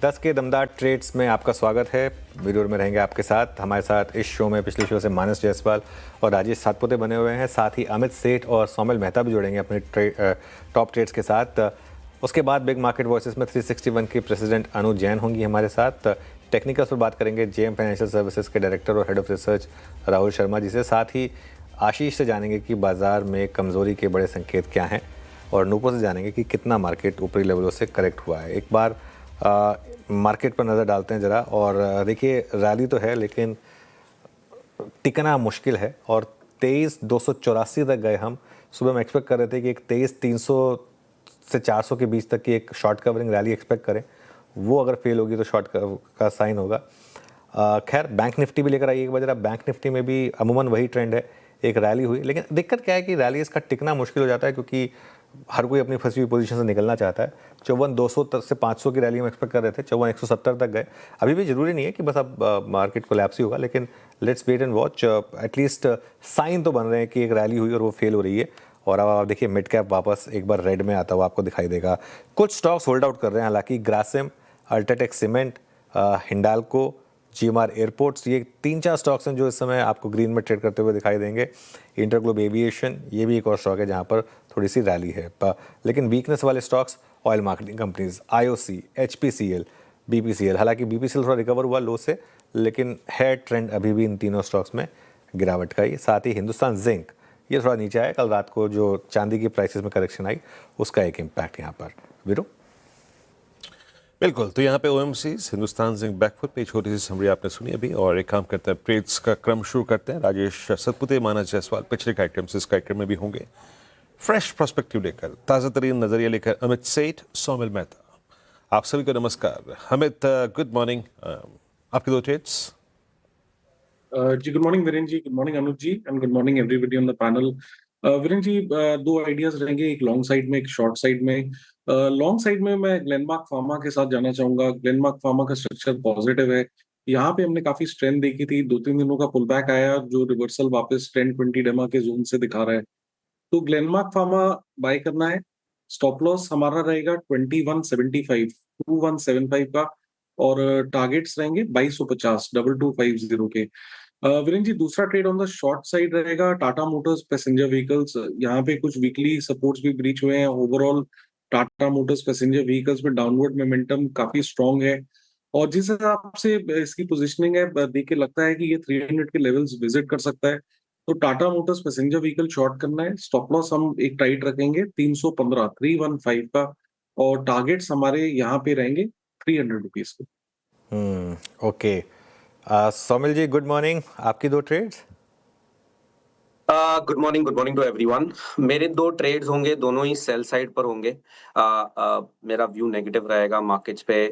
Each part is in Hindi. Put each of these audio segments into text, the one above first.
10 के दमदार ट्रेड्स में आपका स्वागत है। वीडियो में रहेंगे आपके साथ। हमारे साथ इस शो में पिछले शो से मानस जायसवाल और राजेश सातपुते बने हुए हैं। साथ ही अमित सेठ और सौमिल मेहता भी जुड़ेंगे अपने टॉप ट्रेड्स के साथ। उसके बाद बिग मार्केट वॉइसेस में 361 की प्रेसिडेंट अनु जैन होंगी हमारे साथ। टेक्निकल्स पर बात करेंगे जेएम फाइनेंशियल सर्विसेज के डायरेक्टर और head of research Rahul Sharma ji से। साथ ही आशीष से जानेंगे कि बाजार में कमजोरी के बड़े संकेत क्या हैं, और नूपुर से जानेंगे कि कितना मार्केट ऊपरी लेवलों से करेक्ट हुआ है। एक बार मार्केट पर नज़र डालते हैं ज़रा। और देखिए, रैली तो है लेकिन टिकना मुश्किल है। और 23,284 तक गए हम। सुबह में एक्सपेक्ट कर रहे थे कि एक 23,300 से 400 के बीच तक की एक शॉर्ट कवरिंग रैली एक्सपेक्ट करें। वो अगर फेल होगी तो शॉर्ट का साइन होगा। खैर, बैंक निफ्टी भी लेकर आइए एक बार जरा। बैंक निफ्टी में भी अमूमन वही ट्रेंड है, एक रैली हुई, लेकिन दिक्कत क्या है कि रैली इसका टिकना मुश्किल हो जाता है क्योंकि हर कोई अपनी फंसी हुई पोजीशन से निकलना चाहता है। 54,200 से 500 की रैली हम एक्सपेक्ट कर रहे थे, 54,170 तक गए। अभी भी जरूरी नहीं है कि बस अब मार्केट कोलैप्स ही होगा, लेकिन let's wait and watch. At least sign तो बन रहे हैं कि एक रैली हुई और वो फेल हो रही है। और अब आप देखिए, मिड कैप वापस एक बार रेड में आता हुआ आपको दिखाई देगा। कुछ स्टॉक्स होल्ड आउट कर रहे हैं हालांकि। Grasim, UltraTech cement, Hindalco, GMR airports, ये 3-4 स्टॉक्स हैं जो इस समय आपको ग्रीन में ट्रेड करते हुए दिखाई देंगे। इंटरग्लोब एविएशन, ये भी एक और स्टॉक है जहां पर थोड़ी सी रैली है। लेकिन वीकनेस वाले stocks, oil marketing companies, IOC, HPCL, BPCL. हालांकि बीपीसीएल थोड़ा रिकवर हुआ लो से, लेकिन है ट्रेंड अभी भी इन तीनों स्टॉक्स में गिरावट का ही। साथ ही हिंदुस्तान जिंक, ये थोड़ा नीचे आया। कल रात को जो चांदी की प्राइसेस में करेक्शन आई, उसका एक इम्पैक्ट यहाँ पर। वीरो बिल्कुल, तो यहाँ पे ओएमसीज, हिंदुस्तान जिंक बैकफुट पे छोटी सी समरी आपने सुनी अभी। और एक काम करते हैं, ट्रेड्स का क्रम शुरू करते हैं। राजेश सतपुते, मानस जायसवाल पिछले आइटम्स इस आइटम में भी होंगे। फ्रेश पर्सपेक्टिव लेकर, ताज़ा तरीन नजरिया लेकर अमित सेठ, सौमिल मेहता, आप सभी को नमस्कार। Amit, good morning. आपके दो ट्रेड्स। जी good morning Viren ji, good morning Anuj ji, and good morning everybody on the panel. Viren ji, दो आइडियाज रहेंगे, एक लॉन्ग साइड में, एक शॉर्ट साइड में। लॉन्ग साइड में मैं ग्लेनमार्क फार्मा के साथ जाना चाहूंगा। ग्लेनमार्क फार्मा का स्ट्रक्चर पॉजिटिव है। यहाँ पे हमने काफी स्ट्रेंथ देखी थी, 2-3 दिनों का पुल बैक आया जो रिवर्सल वापस 10-20 डेमा के जोन से दिखा रहा है। तो ग्लेनमार्क फार्मा बाय करना है। स्टॉप लॉस हमारा रहेगा 2175, 2175 का। और टारगेट्स रहेंगे 2250, 2250 के। वीरेन जी, दूसरा trade on the short side रहेगा टाटा मोटर्स पैसेंजर व्हीकल्स। यहाँ पे कुछ वीकली सपोर्ट्स भी ब्रीच हुए हैं। Overall Tata Motors passenger vehicles में डाउनवर्ड मोमेंटम काफी स्ट्रांग है। और जिस हिसाब से इसकी पोजीशनिंग है, देख के लगता है कि ये 300 के लेवल्स विजिट कर सकता है। तो Tata Motors passenger vehicle short करना है। स्टॉप लॉस हम एक टाइट रखेंगे 315, 315 का। और टारगेट्स हमारे यहाँ पे रहेंगे 300 रुपीज के। Okay. Saumil ji, good morning. आपकी दो trades. Good morning to everyone. मेरे दो ट्रेड्स होंगे, दोनों ही सेल साइड पर होंगे। मेरा व्यू नेगेटिव रहेगा मार्केट्स पे,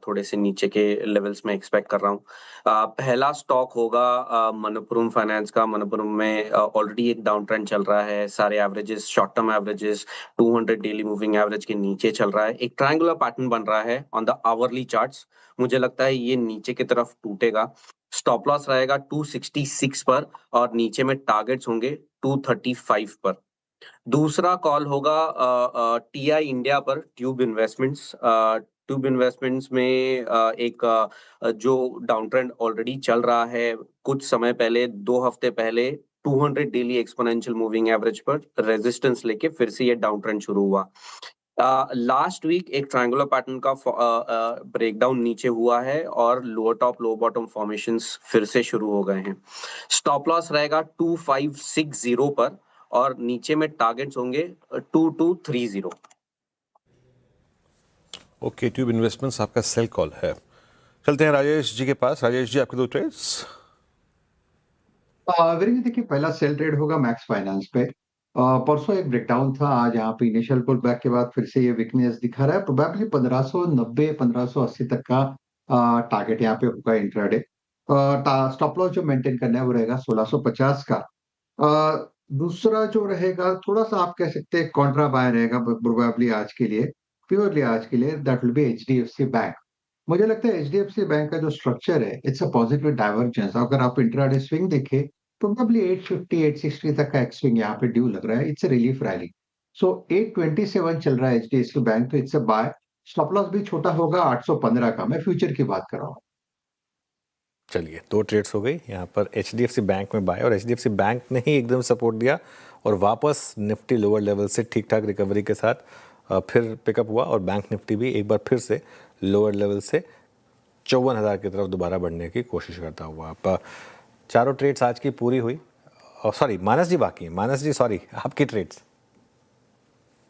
थोड़े से नीचे के लेवल्स में एक्सपेक्ट कर रहा हूँ। पहला स्टॉक होगा मनप्पुरम फाइनेंस का। मनप्पुरम में ऑलरेडी एक डाउन ट्रेंड चल रहा है। सारे averages, short term averages 200 daily moving average के नीचे चल रहा है। एक ट्रायंगुलर पैटर्न बन रहा है ऑन द आवरली चार्ट्स। मुझे लगता है ये नीचे की तरफ टूटेगा। स्टॉप लॉस रहेगा 266 पर और नीचे में टारगेट्स होंगे 235 पर। दूसरा कॉल होगा टीआई इंडिया पर, ट्यूब इन्वेस्टमेंट्स। ट्यूब इन्वेस्टमेंट्स में जो डाउन ट्रेंड ऑलरेडी चल रहा है, कुछ समय पहले, 2 हफ्ते पहले 200 डेली एक्सपोनेंशियल मूविंग एवरेज पर रेजिस्टेंस लेके फिर से ये डाउन ट्रेंड शुरू हुआ। लास्ट वीक एक ट्रायंगुलर पैटर्न का ब्रेकडाउन नीचे हुआ है और लोअर टॉप लो बॉटम फॉर्मेशंस फिर से शुरू हो गए हैं। स्टॉप लॉस रहेगा 2560 पर और नीचे में टारगेट्स होंगे 2230। ओके, ट्यूब इन्वेस्टमेंट्स आपका सेल कॉल है। चलते हैं राजेश जी के पास। राजेश जी, आपके दो ट्रेड्स। वीरेंद्र जी, देखिए, पहला सेल ट्रेड होगा मैक्स फाइनेंस पे। परसों एक ब्रेकडाउन था, आज यहाँ पे इनिशियल पुल बैक के बाद फिर से ये वीकनेस दिखा रहा है। प्रोबेबली 1590, 1580 तक का टारगेट यहाँ पे होगा इंट्राडे। स्टॉप लॉस जो मेंटेन करना है वो रहेगा 1650 का। दूसरा जो रहेगा, थोड़ा सा आप कह सकते हैं कॉन्ट्रा बाय रहेगा प्रोबेबली आज के लिए, प्योरली आज के लिए, that will be HDFC bank. मुझे लगता है एचडीएफसी बैंक का जो स्ट्रक्चर है, इट्स अ पॉजिटिव डाइवर्जेंस। अगर आप इंट्राडे स्विंग देखें, प्रोबेबली 850, 860 तक का एक स्विंग यहाँ पे ड्यू लग रहा है। It's a relief rally. So 827 चल रहा है एचडीएफसी बैंक, तो it's a buy. Stop loss भी छोटा होगा 815 का। मैं फ्यूचर की बात कर रहा हूँ। चलिए, 2 ट्रेड्स हो गई। यहाँ पर एचडीएफसी बैंक में बाय और एचडीएफसी बैंक ने ही एकदम सपोर्ट दिया और वापस निफ्टी लोअर लेवल से ठीक-ठाक रिकवरी के साथ फिर पिकअप हुआ और बैंक निफ्टी भी एक बार फिर से लोअर लेवल से 54,000 की तरफ दोबारा बढ़ने की कोशिश करता हुआ। आप चारों ट्रेड्स आज की पूरी हुई। सॉरी, मानस जी बाकी हैं। मानस जी सॉरी, आपकी ट्रेड्स।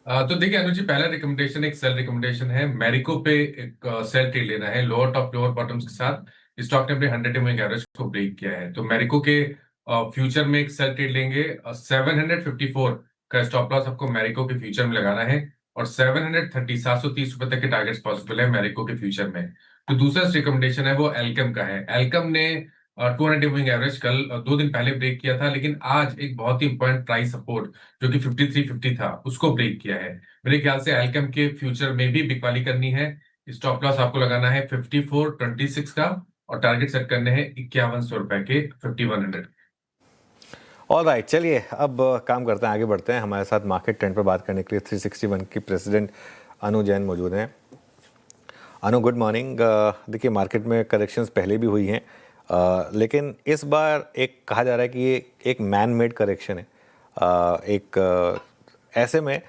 तो देखिए अनुज जी, पहला रिकमेंडेशन एक सेल रिकमेंडेशन है। मैरिको पे एक सेल ट्रेड लेना है लोअर टॉप लोअर बॉटम्स के साथ। स्टॉक ने अपने 100 मूविंग एवरेज को ब्रेक किया है, तो मैरिको के फ्यूचर में एक सेल ट्रेड लेंगे। 754 का स्टॉप लॉस आपको मैरिको के फ्यूचर में लगाना है और 730 रुपए तक के टारगेट्स पॉसिबल है मैरिको के फ्यूचर में। तो दूसरा रिकमेंडेशन है वो एल्केम का है। एल्केम ने 200 मूविंग एवरेज कल 2 दिन पहले ब्रेक किया था, लेकिन आज एक बहुत ही इंपॉर्टेंट प्राइस सपोर्ट जो कि 5350 था उसको ब्रेक किया है। मेरे ख्याल से एल्केम के फ्यूचर में भी बिकवाली करनी है। स्टॉप लॉस आपको लगाना है 5426 का और टारगेट सेट करने हैं 5100 रुपए के 5100। ऑल राइट, चलिए अब काम करते हैं, आगे बढ़ते हैं। हमारे साथ मार्केट ट्रेंड पर बात करने के लिए 361 की प्रेसिडेंट अनु जैन मौजूद हैं। अनु, गुड मॉर्निंग। देखिए, मार्केट में करेक्शंस पहले भी हुई हैं, लेकिन इस बार एक कहा जा रहा है कि ये एक मैन मेड करेक्शन है। ऐसे में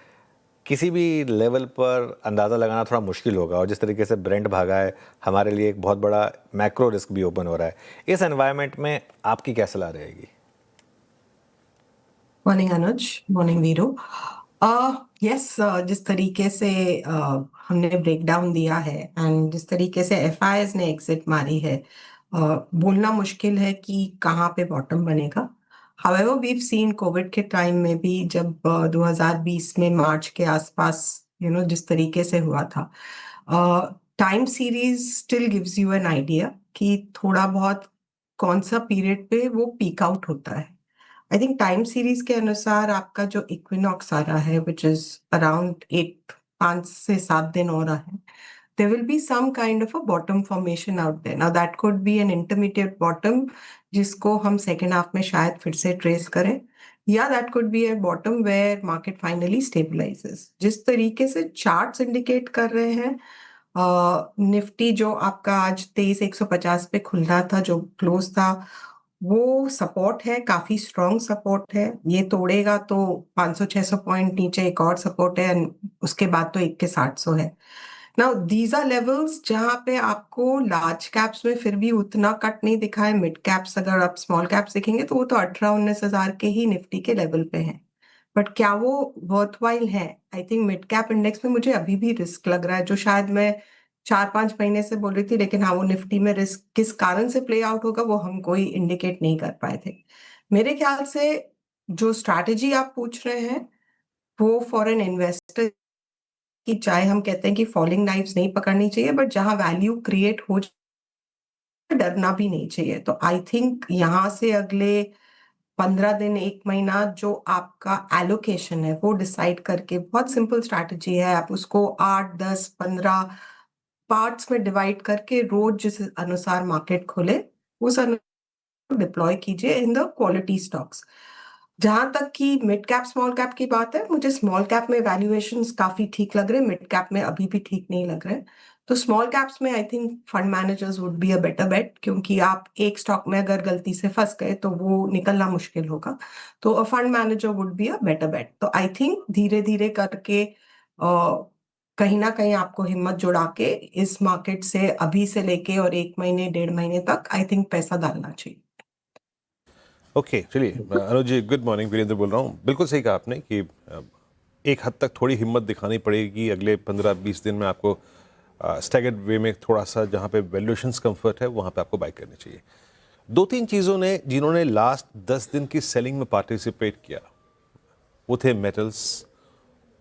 किसी भी लेवल पर अंदाज़ा लगाना थोड़ा मुश्किल होगा और जिस तरीके से ब्रेंट भागा है, हमारे लिए एक बहुत बड़ा मैक्रो रिस्क भी ओपन हो रहा है। इस एनवायरनमेंट में आपकी क्या सलाह रहेगी? मॉर्निंग अनुज, मॉर्निंग वीरू। यस, जिस तरीके से हमने ब्रेक डाउन दिया है एंड जिस तरीके से एफआईएस ने एग्जिट मारी है, बोलना मुश्किल है कि कहाँ पे बॉटम बनेगा। हाउएवर वीव सीन कोविड के टाइम में भी जब 2020 में मार्च के आसपास जिस तरीके से हुआ था, time series still gives you an idea कि थोड़ा बहुत कौन सा पीरियड पे वो पीक आउट होता है। आई थिंक टाइम सीरीज के अनुसार आपका जो इक्विनॉक्स आ रहा है विच इज अराउंड 5 से 7 दिन हो रहा है, there will be some kind of a bottom formation out there. Now that could be an intermediate bottom जिसको हम second half में शायद फिर से trace करें, या that could be a bottom where market finally stabilizes. जिस तरीके से charts indicate कर रहे हैं, निफ्टी जो आपका आज 23,150 पे खुल रहा था, जो क्लोज था, वो सपोर्ट है, काफी स्ट्रॉन्ग सपोर्ट है। ये तोड़ेगा तो 500-600 पॉइंट नीचे एक और सपोर्ट है and उसके बाद तो 1,700 है। नाउ दीज आर लेवल्स जहां पे आपको लार्ज कैप्स में फिर भी उतना कट नहीं दिखा है। मिड कैप्स, अगर आप स्मॉल कैप्स देखेंगे तो वो तो 18-19 हजार के ही निफ्टी के लेवल पे हैं, बट क्या वो वर्थवाइल है? I think mid cap index में मुझे अभी भी रिस्क लग रहा है, जो शायद मैं 4-5 महीने से बोल रही थी, लेकिन हाँ, वो निफ्टी में रिस्क किस कारण से प्ले आउट होगा वो हम कोई इंडिकेट नहीं कर पाए थे। मेरे ख्याल से जो स्ट्रैटेजी आप पूछ रहे हैं वो फॉर एन इन्वेस्टर कि चाहे हम कहते हैं कि फॉलिंग नाइफ्स नहीं पकड़नी चाहिए, बट जहां वैल्यू क्रिएट हो डरना भी नहीं चाहिए। तो आई थिंक यहाँ से अगले 15 दिन, 1 महीना जो आपका एलोकेशन है वो डिसाइड करके, बहुत सिंपल स्ट्रैटेजी है, आप उसको 8, 10, 15 पार्ट्स में डिवाइड करके रोज जिस अनुसार मार्केट खोले उस अनुसार डिप्लॉय कीजिए इन द क्वालिटी स्टॉक्स। जहां तक कि मिड कैप स्मॉल कैप की बात है, मुझे स्मॉल कैप में वैल्यूएशंस काफी ठीक लग रहे हैं, मिड कैप में अभी भी ठीक नहीं लग रहे हैं। तो स्मॉल कैप्स में I think fund managers would be a better bet, क्योंकि आप एक स्टॉक में अगर गलती से फंस गए तो वो निकलना मुश्किल होगा। तो a fund manager would be a better bet. तो आई थिंक धीरे धीरे करके कहीं ना कहीं आपको हिम्मत जुड़ा के इस मार्केट से अभी से लेके और 1 महीने 1.5 महीने तक आई थिंक पैसा डालना चाहिए। ओके, चलिए अनुज जी, गुड मॉर्निंग। वीरेंद्र बोल रहा हूँ। बिल्कुल सही कहा आपने कि एक हद तक थोड़ी हिम्मत दिखानी पड़ेगी अगले 15-20 दिन में। आपको स्टैगर्ड वे में थोड़ा सा जहाँ पे वैल्यूएशंस कंफर्ट है वहाँ पे आपको बाय करनी चाहिए। 2-3 चीज़ों ने जिन्होंने लास्ट 10 दिन की सेलिंग में पार्टिसिपेट किया वो थे मेटल्स,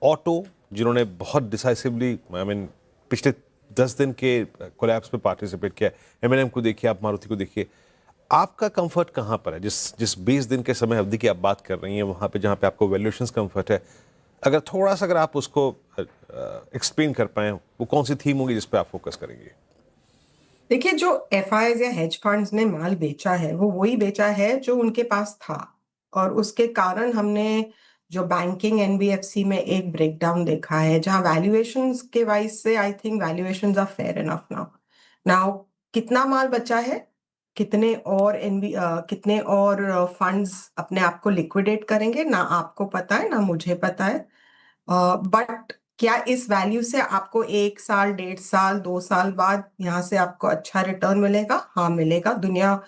ऑटो जिन्होंने बहुत डिसाइसिवली पिछले 10 दिन के कोलैप्स में पार्टिसिपेट किया। M&M को देखिए, आप मारुति को देखिए। आपका कंफर्ट कहाँ पर है? जिस 20 दिन के समय अवधि की आप बात कर रही हैं वहाँ पे जहाँ पे आपको वैल्यूएशंस कंफर्ट है, अगर थोड़ा सा अगर आप उसको एक्सप्लेन कर पाएं, वो कौन सी थीम होगी जिस पे आप फोकस करेंगे? देखिए, जो एफआईआईज या हेज फंड्स ने माल बेचा है वो वही बेचा है जो उनके पास था, और उसके कारण हमने जो बैंकिंग एनबीएफसी में एक ब्रेकडाउन देखा है, जहां वैल्यूएशंस के वाइज से I think valuations are fair enough now. Now कितना माल बचा है, कितने और फंड्स अपने आप को लिक्विडेट करेंगे, ना आपको पता है ना मुझे पता है। बट क्या इस वैल्यू से आपको 1 साल, 1.5 साल, 2 साल बाद यहाँ से आपको अच्छा रिटर्न मिलेगा? हाँ मिलेगा। दुनिया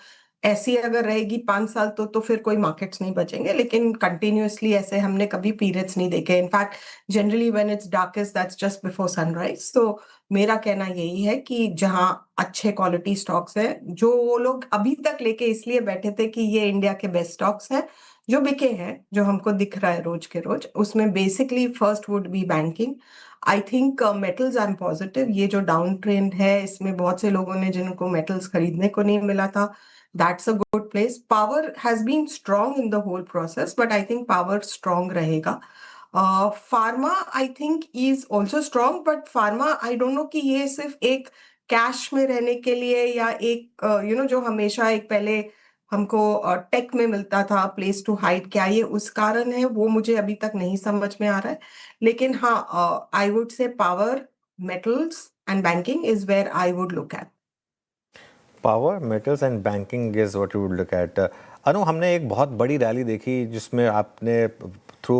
ऐसी अगर रहेगी 5 साल तो फिर कोई मार्केट्स नहीं बचेंगे, लेकिन कंटिन्यूअसली ऐसे हमने कभी पीरियड्स नहीं देखे। In fact generally when it's darkest that's just before sunrise. तो मेरा कहना यही है कि जहां अच्छे क्वालिटी स्टॉक्स है, जो वो लोग अभी तक लेके इसलिए बैठे थे कि ये इंडिया के बेस्ट स्टॉक्स हैं, जो बिके हैं, जो हमको दिख रहा है रोज के रोज, उसमें basically first would be banking. I think metals I am positive. ये जो डाउन ट्रेंड है, इसमें बहुत से लोगों ने जिनको मेटल्स खरीदने को नहीं मिला था, that's a good place. Power has been strong in the whole process, but I think power strong रहेगा। Pharma I think is also strong, but pharma I don't know कि ये सिर्फ एक कैश में रहने के लिए या एक जो हमेशा एक पहले हमको टेक में मिलता था प्लेस टू हाइड, क्या ये उस कारण है, वो मुझे अभी तक नहीं समझ में आ रहा है। लेकिन हाँ, I would say power, metals and banking is where I would look at. Power, metals and banking is what you would look at. Anu, हमने एक बहुत बड़ी रैली देखी जिसमें आपने through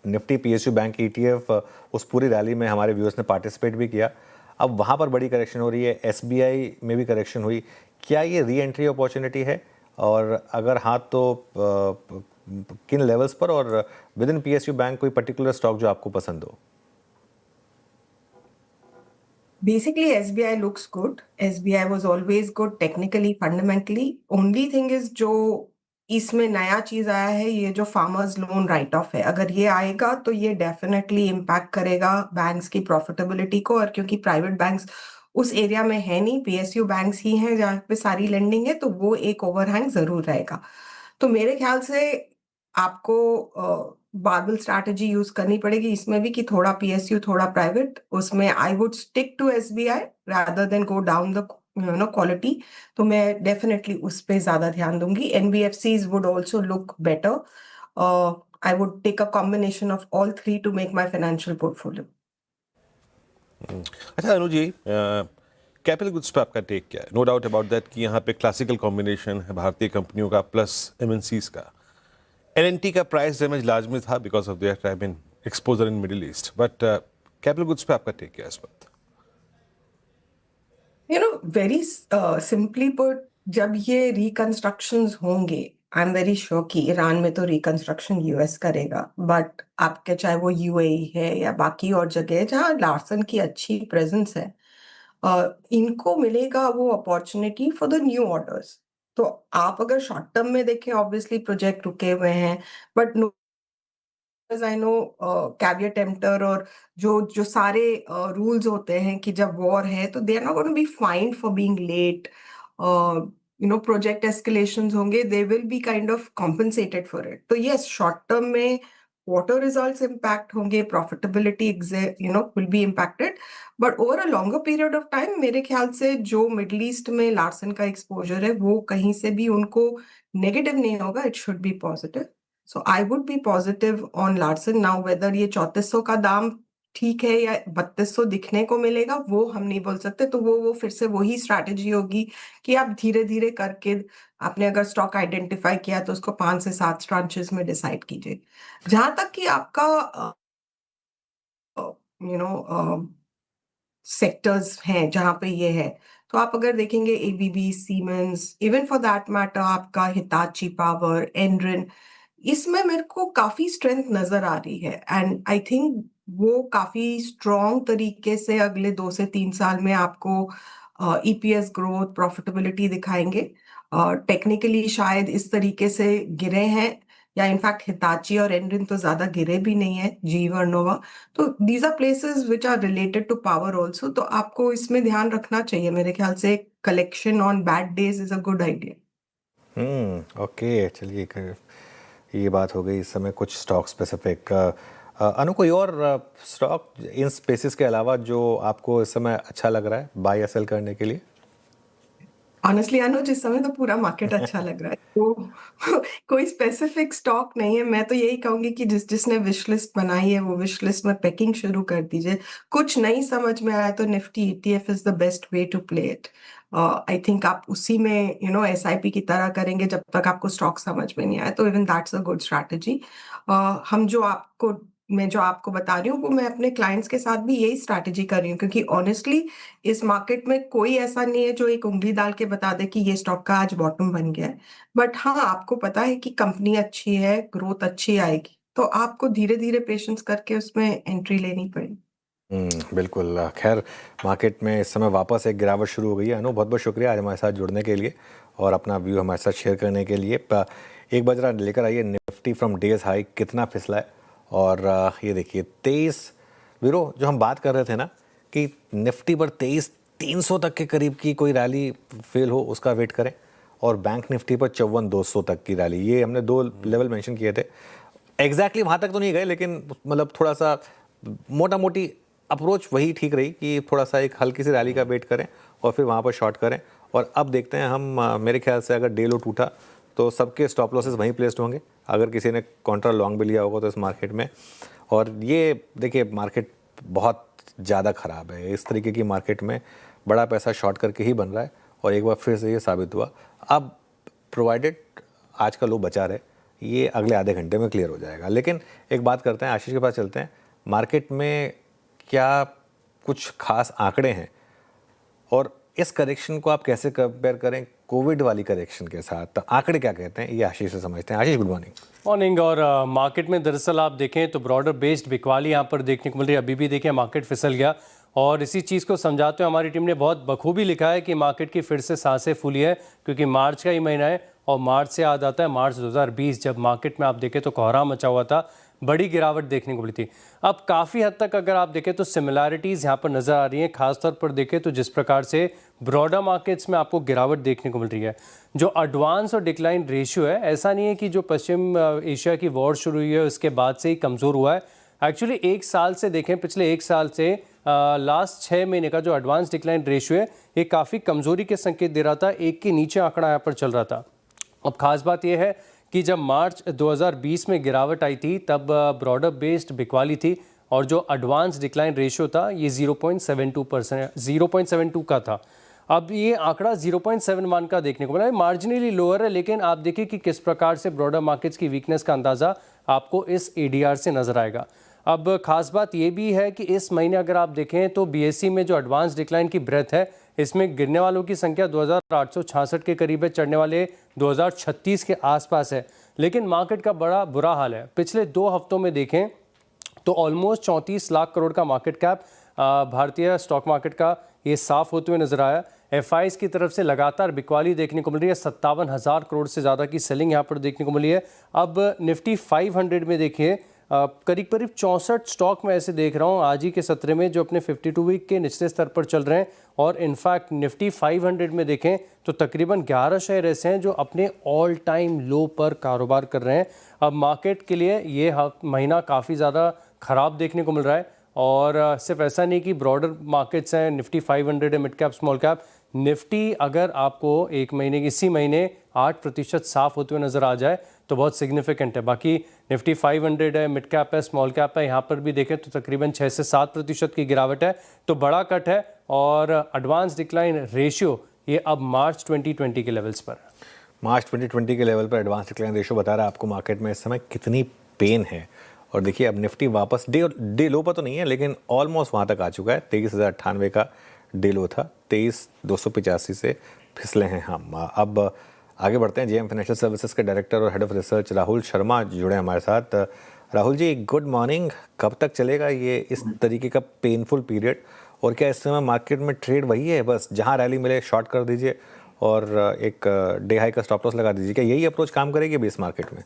Nifty PSU bank ETF उस पूरी रैली में हमारे व्यूअर्स ने पार्टिसिपेट भी किया। अब वहाँ पर बड़ी करेक्शन हो रही है, एसबीआई में भी करेक्शन हुई। क्या ये री एंट्री अपॉर्चुनिटी है, और अगर हाँ तो किन लेवल्स पर, और विद इन पीएसयू बैंक कोई पर्टिकुलर स्टॉक जो आपको पसंद हो? Basically, SBI looks good. SBI was always good technically, fundamentally. Only thing is जो इसमें नया चीज आया है, ये जो फार्मर्स लोन राइट ऑफ है, अगर ये आएगा तो ये डेफिनेटली इम्पैक्ट करेगा बैंक्स की प्रॉफिटेबिलिटी को। और क्योंकि प्राइवेट बैंक्स उस एरिया में है नहीं, पीएसयू बैंक्स ही हैं जहाँ पे सारी लेंडिंग है, तो वो एक ओवरहैंग जरूर रहेगा। तो मेरे ख्याल से आपको बारबल स्ट्रैटेजी यूज करनी पड़ेगी इसमें भी, कि थोड़ा पीएसयू थोड़ा प्राइवेट। उसमें I would stick to SBI rather than go down the quality. तो मैं डेफिनेटली उस पे ज्यादा ध्यान दूंगी। NBFCs would also look better. I would take a combination of all three to make my financial portfolio. अच्छा अनु जी, कैपिटल गुड्स पे आपका टेक क्या है? नो डाउट अबाउट दैट कि यहाँ पे क्लासिकल कॉम्बिनेशन है भारतीय कंपनियों का प्लस एमएनसीज का। एलएनटी का प्राइस डैमेज लाजमी था because of their I mean exposure in Middle East, but capital goods पे आपका टेक क्या है इस वक्त? वेरी सिंपली पुट, जब ये रिकंस्ट्रक्शंस होंगे, आई एम वेरी श्योर कि ईरान में तो रिकंस्ट्रक्शन यूएस करेगा, बट आपके चाहे वो यूएई है या बाकी और जगह है जहाँ लार्सन की अच्छी प्रेजेंस है, इनको मिलेगा वो opportunity for the new orders. तो आप अगर शॉर्ट टर्म में देखें, ऑब्वियसली प्रोजेक्ट रुके हुए हैं, but I know caveat emptor और जो सारे रूल्स होते हैं कि जब वॉर है तो they are not going to be fined for being late. Project escalations होंगे, they will be kind of compensated for it. तो यस, शॉर्ट टर्म में क्वार्टर रिजल्ट्स इम्पैक्ट होंगे, profitability will be impacted, but over a longer period of time मेरे ख्याल से जो मिडल ईस्ट में लार्सन का एक्सपोजर है, वो कहीं से भी उनको नेगेटिव नहीं होगा, it should be positive. So I would be positive on Larsen. Now whether ये 3400 का दाम ठीक है या 3200 दिखने को मिलेगा, वो हम नहीं बोल सकते। तो वो फिर से वही स्ट्रैटेजी होगी कि आप धीरे धीरे करके, आपने अगर स्टॉक आइडेंटिफाई किया तो उसको 5 से 7 ट्रांचेस में डिसाइड कीजिए। जहां तक कि आपका सेक्टर्स हैं जहां पे ये है, तो आप अगर देखेंगे ABB, siemens, even for that matter आपका हिताची पावर, एनरिन, इसमें मेरे को काफी स्ट्रेंथ नजर आ रही है। एंड आई थिंक वो काफी स्ट्रॉन्ग तरीके से अगले 2 से 3 साल में आपको ईपीएस ग्रोथ, प्रॉफिटेबिलिटी दिखाएंगे। टेक्निकली शायद इस तरीके से गिरे हैं, या इनफैक्ट हिताची और एनरिन तो ज्यादा गिरे भी नहीं है, जी वर्नोवा। तो these are places which are related to power also. तो आपको इसमें ध्यान रखना चाहिए। मेरे ख्याल से collection on bad days is a good idea. Okay, चलिए ये बात हो गई इस समय कुछ स्टॉक स्पेसिफिक। अनु, कोई और स्टॉक इन स्पेसिस के अलावा जो आपको इस समय अच्छा लग रहा है बाय या सेल करने के लिए? ऑनेस्टली अनुज, इस समय तो पूरा मार्केट अच्छा लग रहा है, तो कोई स्पेसिफिक स्टॉक नहीं है। मैं तो यही कहूंगी कि जिसने विश लिस्ट बनाई है वो विश लिस्ट में पैकिंग शुरू कर दीजिए। कुछ नहीं समझ में आया तो Nifty ETF is the best way to play it. I think आप उसी में SIP की तरह करेंगे जब तक आपको स्टॉक समझ में नहीं आया, तो even that's a good strategy. मैं जो आपको बता रही हूँ वो मैं अपने क्लाइंट्स के साथ भी यही स्ट्रैटेजी कर रही हूँ, क्योंकि ऑनेस्टली इस मार्केट में कोई ऐसा नहीं है जो एक उंगली डाल के बता दे कि ये स्टॉक का आज बॉटम बन गया है। बट हाँ, आपको पता है कि कंपनी अच्छी है, ग्रोथ अच्छी आएगी, तो आपको धीरे धीरे पेशेंस करके उसमें एंट्री लेनी पड़ेगी। बिल्कुल। खैर, मार्केट में इस समय वापस एक गिरावट शुरू हो गई है। अनु, बहुत बहुत शुक्रिया आज हमारे साथ जुड़ने के लिए और अपना व्यू हमारे साथ शेयर करने के लिए। एक बार जरा लेकर आइए निफ्टी फ्रॉम डेज हाई कितना फिसला है। और ये देखिए 23 वीरो, जो हम बात कर रहे थे ना कि निफ्टी पर 23,300 तक के करीब की कोई रैली फेल हो उसका वेट करें, और बैंक निफ्टी पर 54,200 तक की रैली, ये हमने 2 लेवल मेंशन किए थे। एग्जैक्टली वहाँ तक तो नहीं गए, लेकिन मतलब थोड़ा सा मोटा मोटी अप्रोच वही ठीक रही कि थोड़ा सा एक हल्की सी रैली का वेट करें और फिर वहाँ पर शॉर्ट करें। और अब देखते हैं हम, मेरे ख्याल से अगर डे लो टूटा तो सबके स्टॉप लॉसेस वहीं प्लेस्ड होंगे, अगर किसी ने कॉन्ट्रा लॉन्ग भी लिया होगा तो इस मार्केट में। और ये देखिए मार्केट बहुत ज़्यादा ख़राब है, इस तरीके की मार्केट में बड़ा पैसा शॉर्ट करके ही बन रहा है, और एक बार फिर से ये साबित हुआ। अब प्रोवाइडेड आज का लो बचा रहे, ये अगले आधे घंटे में क्लियर हो जाएगा। लेकिन एक बात करते हैं, आशीष के पास चलते हैं। मार्केट में क्या कुछ खास आंकड़े हैं, और इस करेक्शन को आप कैसे कंपेयर करें कोविड वाली करेक्शन के साथ? तो आंकड़े क्या कहते हैं, ये आशीष से समझते हैं। आशीष, गुड मॉर्निंग। मॉर्निंग। और मार्केट में दरअसल आप देखें तो ब्रॉडर बेस्ड बिकवाली यहाँ पर देखने को मिल रही है। अभी भी देखें मार्केट फिसल गया, और इसी चीज़ को समझाते हुए हमारी टीम ने बहुत बखूबी लिखा है कि मार्केट की फिर से सांसें फूली है, क्योंकि मार्च का ही महीना है, और मार्च से याद आता है मार्च 2020, जब मार्केट में आप देखें तो कोहराम मचा हुआ था, बड़ी गिरावट देखने को मिली थी। अब काफ़ी हद तक अगर आप देखें तो सिमिलैरिटीज़ यहाँ पर नज़र आ रही हैं, खासतौर पर देखें तो जिस प्रकार से ब्रॉडर मार्केट्स में आपको गिरावट देखने को मिल रही है। जो एडवांस और डिक्लाइन रेशियो है, ऐसा नहीं है कि जो पश्चिम एशिया की वॉर शुरू हुई है उसके बाद से ही कमज़ोर हुआ है। एक्चुअली एक साल से देखें, पिछले एक साल से लास्ट 6 महीने का जो एडवांस डिक्लाइन रेशियो है, ये काफ़ी कमज़ोरी के संकेत दे रहा था, 1 के नीचे आंकड़ा यहाँ पर चल रहा था। अब खास बात यह है कि जब मार्च 2020 में गिरावट आई थी तब ब्रॉडर बेस्ड बिकवाली थी, और जो एडवांस डिक्लाइन रेशियो था ये 0.72 का था। अब ये आंकड़ा 0.71 का देखने को मिला है, मार्जिनली लोअर है, लेकिन आप देखिए कि किस प्रकार से ब्रॉडर मार्केट्स की वीकनेस का अंदाज़ा आपको इस ADR से नज़र आएगा। अब खास बात ये भी है कि इस महीने अगर आप देखें तो BSE में जो एडवांस डिक्लाइन की ब्रेथ है, इसमें गिरने वालों की संख्या 2866 के करीब है, चढ़ने वाले 2036 के आसपास है। लेकिन मार्केट का बड़ा बुरा हाल है। पिछले 2 हफ्तों में देखें तो ऑलमोस्ट 34 लाख करोड़ का मार्केट कैप भारतीय स्टॉक मार्केट का ये साफ होते हुए नजर आया। FIs की तरफ से लगातार बिकवाली देखने को मिल रही है, 57,000 करोड़ से ज़्यादा की सेलिंग यहाँ पर देखने को मिली है। अब निफ्टी 500 में देखिए करीब करीब 64 स्टॉक में ऐसे देख रहा हूँ आज ही के सत्र में जो अपने 52 वीक के निचले स्तर पर चल रहे हैं, और इनफैक्ट निफ्टी 500 में देखें तो तकरीबन 11 शेयर ऐसे हैं जो अपने ऑल टाइम लो पर कारोबार कर रहे हैं। अब मार्केट के लिए ये महीना काफ़ी ज़्यादा ख़राब देखने को मिल रहा है, और सिर्फ ऐसा नहीं कि ब्रॉडर मार्केट्स हैं, निफ्टी 500 है, mid cap small cap. Nifty अगर आपको एक महीने इसी महीने 8% साफ होते हुए नज़र आ जाए तो बहुत सिग्निफिकेंट है। बाकी निफ्टी 500 है, मिड कैप है, स्मॉल कैप है, यहाँ पर भी देखें तो तकरीबन 6 से 7% की गिरावट है, तो बड़ा कट है। और एडवांस डिक्लाइन रेशियो ये अब मार्च 2020 के लेवल्स पर है। मार्च 2020 के लेवल पर एडवांस डिक्लाइन रेशियो बता रहा है आपको मार्केट में इस समय कितनी पेन है। और देखिए अब निफ्टी वापस डे लो पर तो नहीं है, लेकिन ऑलमोस्ट वहाँ तक आ चुका है। 23,098 का डे लो था, 23,285 से फिसले हैं हम। अब आगे बढ़ते हैं। JM फाइनेंशियल सर्विसेज के डायरेक्टर और head of research Rahul Sharma जुड़े हमारे साथ। Rahul ji, good morning. कब तक चलेगा ये इस तरीके का पेनफुल पीरियड, और क्या इस समय मार्केट में ट्रेड वही है, बस जहां रैली मिले शॉर्ट कर दीजिए और एक डे हाई का स्टॉप लॉस लगा दीजिए, क्या यही अप्रोच काम करेगी अभी इस मार्केट में?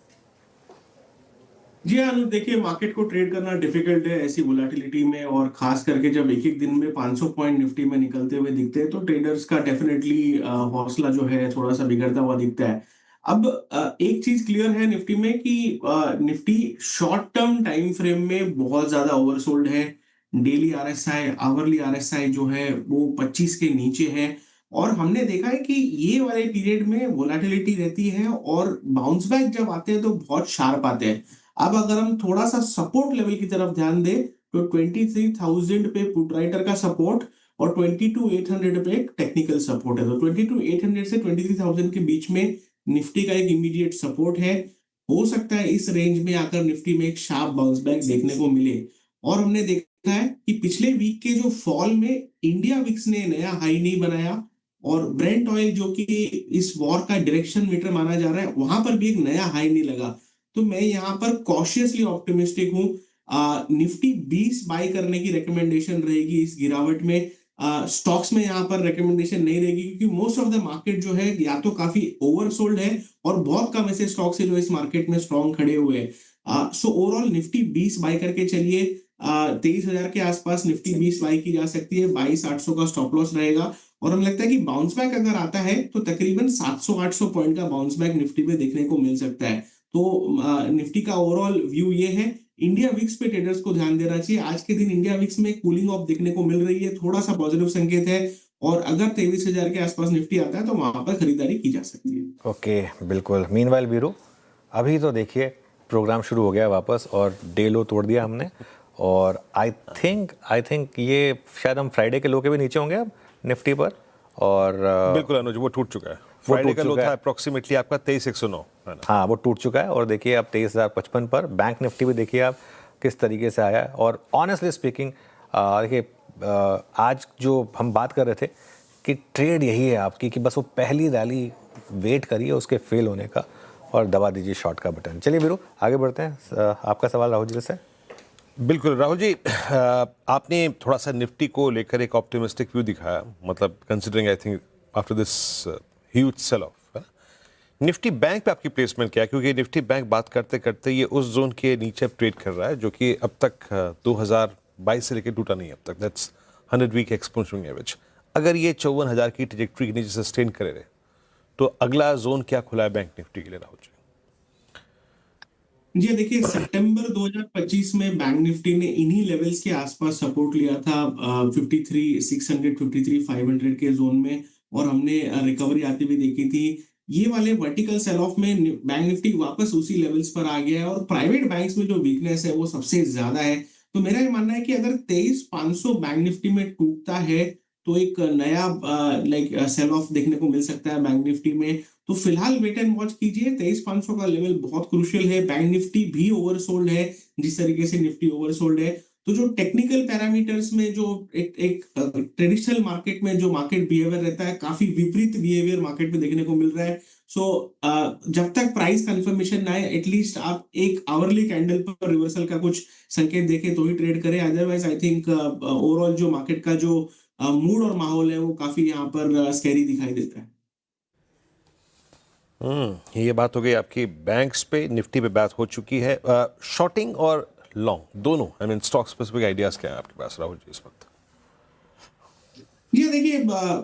जी हाँ, देखिए मार्केट को ट्रेड करना डिफिकल्ट है ऐसी वोलेटिलिटी में, और खास करके जब एक एक दिन में 500 पॉइंट निफ्टी में निकलते हुए दिखते हैं तो ट्रेडर्स का डेफिनेटली हौसला जो है थोड़ा सा बिगड़ता हुआ दिखता है। अब एक चीज क्लियर है निफ्टी में कि Nifty short term time frame में बहुत ज्यादा ओवरसोल्ड है। डेली RSI, आवरली RSI जो है वो 25 के नीचे है, और हमने देखा है कि ये वाले पीरियड में वोलेटिलिटी रहती है और बाउंस बैक जब आते हैं तो बहुत शार्प आते हैं। अब अगर हम थोड़ा सा सपोर्ट लेवल की तरफ ध्यान दें तो 23,000 पे पुट राइटर का सपोर्ट और 22,800 पे एक टेक्निकल सपोर्ट है। तो 22,800 से 23,000 के बीच में निफ्टी का एक इमीडिएट सपोर्ट है। हो सकता है इस रेंज में आकर निफ्टी में एक शार्प बाउंस बैक देखने को मिले। और हमने देखा है कि पिछले वीक के जो फॉल में इंडिया विक्स ने नया हाई नहीं बनाया और ब्रेंट ऑयल जो कि इस वॉर का डायरेक्शन मीटर माना जा रहा है वहां पर भी एक नया हाई नहीं लगा। तो मैं यहाँ पर कॉशियसली ऑप्टिमिस्टिक हूँ। निफ्टी 20 बाय करने की रिकमेंडेशन रहेगी इस गिरावट में। स्टॉक्स में यहाँ पर रिकमेंडेशन नहीं रहेगी क्योंकि मोस्ट ऑफ द मार्केट जो है या तो काफी ओवरसोल्ड है और बहुत कम ऐसे स्टॉक्स है जो इस मार्केट में स्ट्रॉन्ग खड़े हुए हैं। सो ओवरऑल निफ्टी 20 बाय करके चलिए। 23,000 के आसपास निफ्टी 20 बाय की जा सकती है। 22,800 का स्टॉप लॉस रहेगा और हमें लगता है कि बाउंस बैक अगर आता है तो तकरीबन 700-800 पॉइंट का बाउंस बैक निफ्टी में देखने को मिल सकता है। तो निफ्टी का ओवरऑल व्यू ये है। इंडिया विक्स पे ट्रेडर्स को ध्यान देना चाहिए। आज के दिन इंडिया विक्स में कूलिंग ऑफ देखने को मिल रही है, थोड़ा सा पॉजिटिव संकेत है और अगर 23,000 के आसपास निफ्टी आता है तो वहां पर खरीदारी की जा सकती है। ओके, बिल्कुल। मीनवाइल वीरू, अभी तो देखिए प्रोग्राम शुरू हो गया वापस और डे लो तोड़ दिया हमने और आई थिंक ये शायद हम फ्राइडे के लो के भी नीचे होंगे अब निफ्टी पर। और बिल्कुल अनुज, वो टूट चुका है। फ्राइडे का लो था अप्रोक्सीमेटली आपका 23,109 है ना। हाँ, वो टूट चुका है और देखिए अब 23,055 पर। बैंक निफ्टी भी देखिए आप किस तरीके से आया है। और ऑनेस्टली स्पीकिंग देखिए आज जो हम बात कर रहे थे कि ट्रेड यही है आपकी कि बस वो पहली रैली वेट करिए उसके फेल होने का और दबा दीजिए शॉर्ट का बटन। चलिए वीरू आगे बढ़ते हैं। आपका सवाल राहुल जी से। बिल्कुल राहुल जी, आपने थोड़ा सा निफ्टी को लेकर एक ऑप्टिमिस्टिक व्यू दिखाया, मतलब considering I think after this huge sell off. Nifty bank पे आपकी प्लेसमेंट क्या है? क्योंकि निफ्टी बैंक बात करते करते ये उस जोन के नीचे ट्रेड कर रहा है जो कि अब तक 2022 से लेकर टूटा नहीं अब तक। That's 100 week exponential average. अगर ये 54,000 की ट्रैजेक्टरी के नीचे सस्टेन करे रहे तो अगला जोन क्या खुला है बैंक निफ्टी के लिए राहुल जी? जी देखिए, सितंबर 2025 में बैंक निफ्टी ने इन्हीं लेवल्स के आसपास सपोर्ट लिया था 53,600 53,500 के जोन में और हमने रिकवरी आती हुई देखी थी। ये वाले वर्टिकल सेल ऑफ में बैंक निफ्टी वापस उसी लेवल्स पर आ गया है और प्राइवेट बैंक्स में जो वीकनेस है वो सबसे ज्यादा है। तो मेरा ये मानना है कि अगर 23,500 बैंक निफ्टी में टूटता है तो एक नया सेल ऑफ देखने को मिल सकता है बैंक निफ्टी में। तो फिलहाल वेट एंड वॉच कीजिए। 23,500 का लेवल बहुत क्रूशियल है। बैंक निफ्टी भी ओवरसोल्ड है जिस तरीके से निफ्टी ओवरसोल्ड है। तो जो टेक्निकल पैरामीटर्स में जो एक ट्रेडिशनल मार्केट में जो मार्केट बिहेवियर रहता है, काफी विपरीत बिहेवियर मार्केट में देखने को मिल रहा है। जब तक प्राइस कंफर्मेशन ना आए एटलीस्ट आप एक आवरली कैंडल पर रिवर्सल का कुछ संकेत देखें तो ही ट्रेड करें। अदरवाइज आई थिंक ओवरऑल जो मार्केट का जो मूड और माहौल है वो काफी यहाँ पर स्कैरी दिखाई देता है। ये बात हो गई आपकी बैंक्स पे। निफ्टी पे बात हो चुकी है। शॉर्टिंग और लॉन्ग दोनों, I mean stock specific ideas क्या है आपके पास राहुल जी इस वक्त? ये देखिए,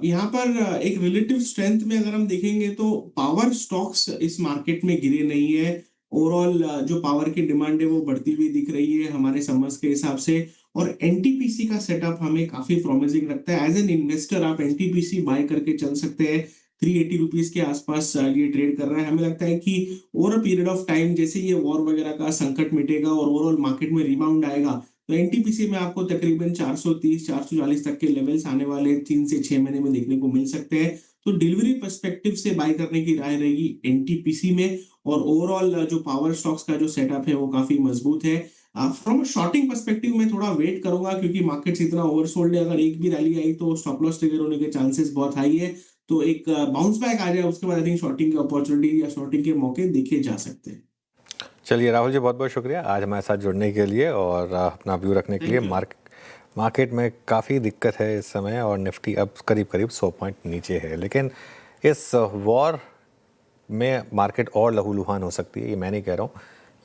यहाँ पर एक रिलेटिव स्ट्रेंथ में अगर हम देखेंगे तो पावर स्टॉक्स इस मार्केट में गिरे नहीं है। ओवरऑल जो पावर की डिमांड है वो बढ़ती हुई दिख रही है हमारे समझ के हिसाब से और एनटीपीसी का सेटअप हमें काफी प्रॉमिसिंग लगता है। एज एन इन्वेस्टर आप एनटीपीसी बाय करके चल सकते हैं। 380 रुपीज के आसपास ये ट्रेड कर रहा है। हमें लगता है कि over a period of time जैसे ये वॉर वगैरह का संकट मिटेगा और ओवरऑल मार्केट में रिबाउंड आएगा तो एनटीपीसी में आपको तकरीबन 430-440 तक के लेवल्स आने वाले 3 से 6 महीने में देखने को मिल सकते हैं। तो डिलीवरी पर्सपेक्टिव से बाय करने की राय रहेगी एनटीपीसी में और ओवरऑल जो पावर स्टॉक्स का जो सेटअप है वो काफी मजबूत है। फ्रॉम शॉर्टिंग पर्सपेक्टिव में थोड़ा वेट करूंगा क्योंकि मार्केट इतना ओवरसोल्ड है। अगर एक भी रैली आई तो स्टॉप लॉस ट्रिगर होने के चांसेस बहुत हाई है। तो एक बाउंस बैक आ जाए उसके बाद आई थिंक शॉर्टिंग की अपॉर्चुनिटी या शॉर्टिंग के मौके देखे जा सकते हैं। चलिए राहुल जी, बहुत बहुत शुक्रिया आज हमारे साथ जुड़ने के लिए और अपना व्यू रखने के लिए। मार्केट में काफ़ी दिक्कत है इस समय और निफ्टी अब करीब 100 पॉइंट नीचे है, लेकिन इस वॉर में मार्केट और लहूलुहान हो सकती है। ये मैं नहीं कह रहा हूँ,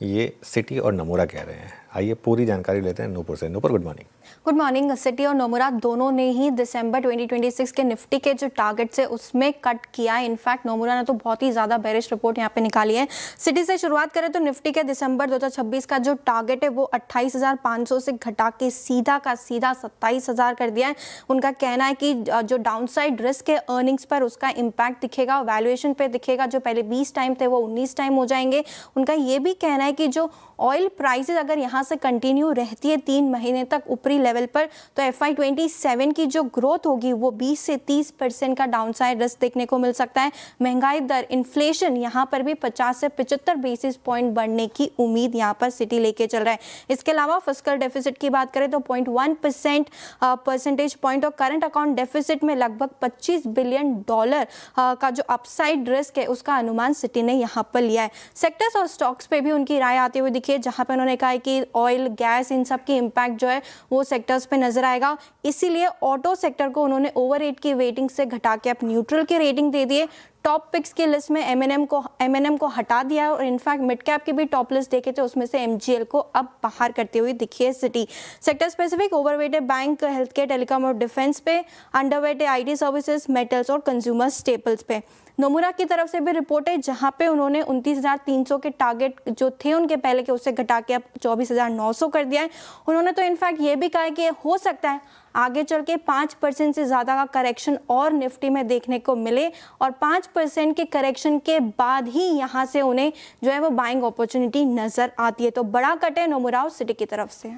ये सिटी और नमूरा कह रहे हैं। आइए पूरी जानकारी लेते हैं नूपुर से। Nupur, good morning. Good morning. City और नोमुरा दोनों ने ही दिसंबर 2026 के निफ्टी के जो टारगेट्स है उसमें कट किया है। इनफैक्ट नोमुरा ने तो बहुत ही ज़्यादा बेरिश रिपोर्ट यहाँ पे निकाली है। सिटी से शुरुआत करें तो निफ्टी के दिसंबर 2026 का जो टारगेट है वो 28,500 से घटा के सीधा का सीधा 27,000 कर दिया है। उनका कहना है कि जो डाउनसाइड रिस्क है अर्निंग्स पर उसका इम्पैक्ट दिखेगा, वैल्यूएशन पे दिखेगा। जो पहले 20 टाइम थे वो 19 टाइम हो जाएंगे। उनका ये भी कहना है कि जो ऑयल प्राइसेस अगर यहाँ से कंटिन्यू रहती है 3 महीने तक ऊपरी लेवल पर तो FY27 की जो ग्रोथ होगी वो 20 से 30% का डाउनसाइड रिस्क देखने को मिल सकता है। महंगाई दर, इन्फ्लेशन यहाँ पर भी 50 से 75 बेसिस पॉइंट बढ़ने की उम्मीद यहाँ पर सिटी लेके चल रहा है। इसके अलावा फिस्कल डेफिसिट की बात करें तो 0.1% परसेंटेज पॉइंट और करंट अकाउंट डेफिसिट में लगभग $25 बिलियन का जो अपसाइड रिस्क है उसका अनुमान सिटी ने यहाँ पर लिया है। सेक्टर्स और स्टॉक्स पे भी उनकी राय आते हुए दिखी है, जहाँ पे उन्होंने कहा है कि ऑयल, गैस, इन सब की इम्पैक्ट जो है वो सेक्टर्स पे नजर आएगा। इसीलिए ऑटो सेक्टर को उन्होंने ओवररेट की रेटिंग से घटा के अब न्यूट्रल की रेटिंग दे दिए। टॉप पिक्स की लिस्ट में एमएनएम को हटा दिया है और इनफैक्ट मिड कैप की भी टॉप लिस्ट देखे थे उसमें से एमजीएल को अब बाहर करते हुए दिखी है सिटी। सेक्टर स्पेसिफिक ओवरवेट है बैंक, हेल्थ केयर, टेलीकॉम और डिफेंस पे। अंडरवेट है आईटी सर्विसेज, मेटल्स और कंज्यूमर स्टेपल्स पे। नोमुरा की तरफ से भी रिपोर्ट है जहां पे उन्होंने 29,300 के टारगेट जो थे उनके पहले के उससे घटा के अब 24,900 कर दिया है। उन्होंने तो इनफैक्ट ये भी कहा है कि हो सकता है आगे चल के 5% से ज़्यादा का करेक्शन और निफ्टी में देखने को मिले और 5% के करेक्शन के बाद ही यहाँ से उन्हें जो है वो बाइंग अपॉर्चुनिटी नज़र आती है। तो बड़ा कट है नोमुरा और सिटी की तरफ से।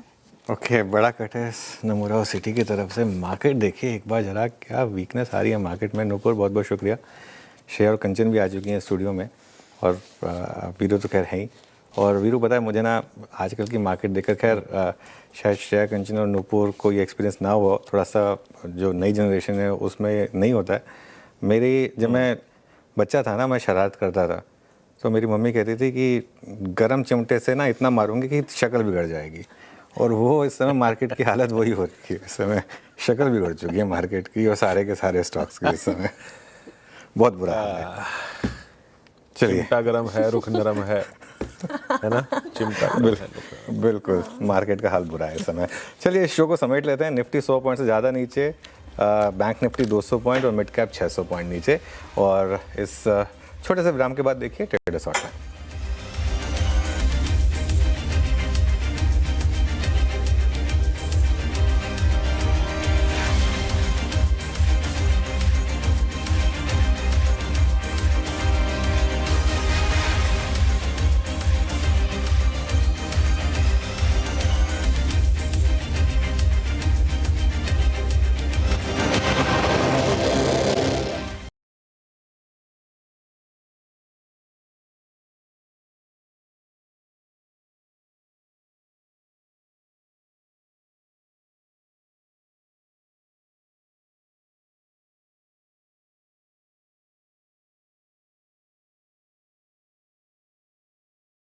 ओके, बड़ा कट है नोमुरा और सिटी की तरफ से। मार्केट देखिए एक बार जरा, क्या वीकनेस आ रही है मार्केट में। नूपुर, बहुत बहुत शुक्रिया। शेयर और कंचन भी आ चुकी हैं स्टूडियो में और वीरू तो खैर है ही। और वीरू, पता है मुझे ना आजकल की मार्केट देखकर, खैर शायद शेयर, कंचन और नूपुर को ये एक्सपीरियंस ना हुआ, थोड़ा सा जो नई जनरेशन है उसमें नहीं होता है। जब मैं बच्चा था ना, मैं शरारत करता था तो मेरी मम्मी कहती थी कि गरम चिमटे से ना इतना मारूंगी कि शक्ल बिगड़ जाएगी। और वो इस समय मार्केट की हालत वही हो रही है। इस समय शक्ल बिगड़ चुकी है मार्केट की और सारे के सारे स्टॉक्स की इस समय बहुत बुरा हाल है। चलिए, चिमटा गरम है, रुख नरम है ना? चिमटा बिल्कुल मार्केट का हाल बुरा है इस समय। चलिए, इस शो को समेट लेते हैं। निफ्टी 100 पॉइंट से ज़्यादा नीचे, बैंक निफ्टी 200 पॉइंट और मिड कैप 600 पॉइंट नीचे। और इस छोटे से विराम के बाद देखिए ट्रेडर्स हॉटलाइन।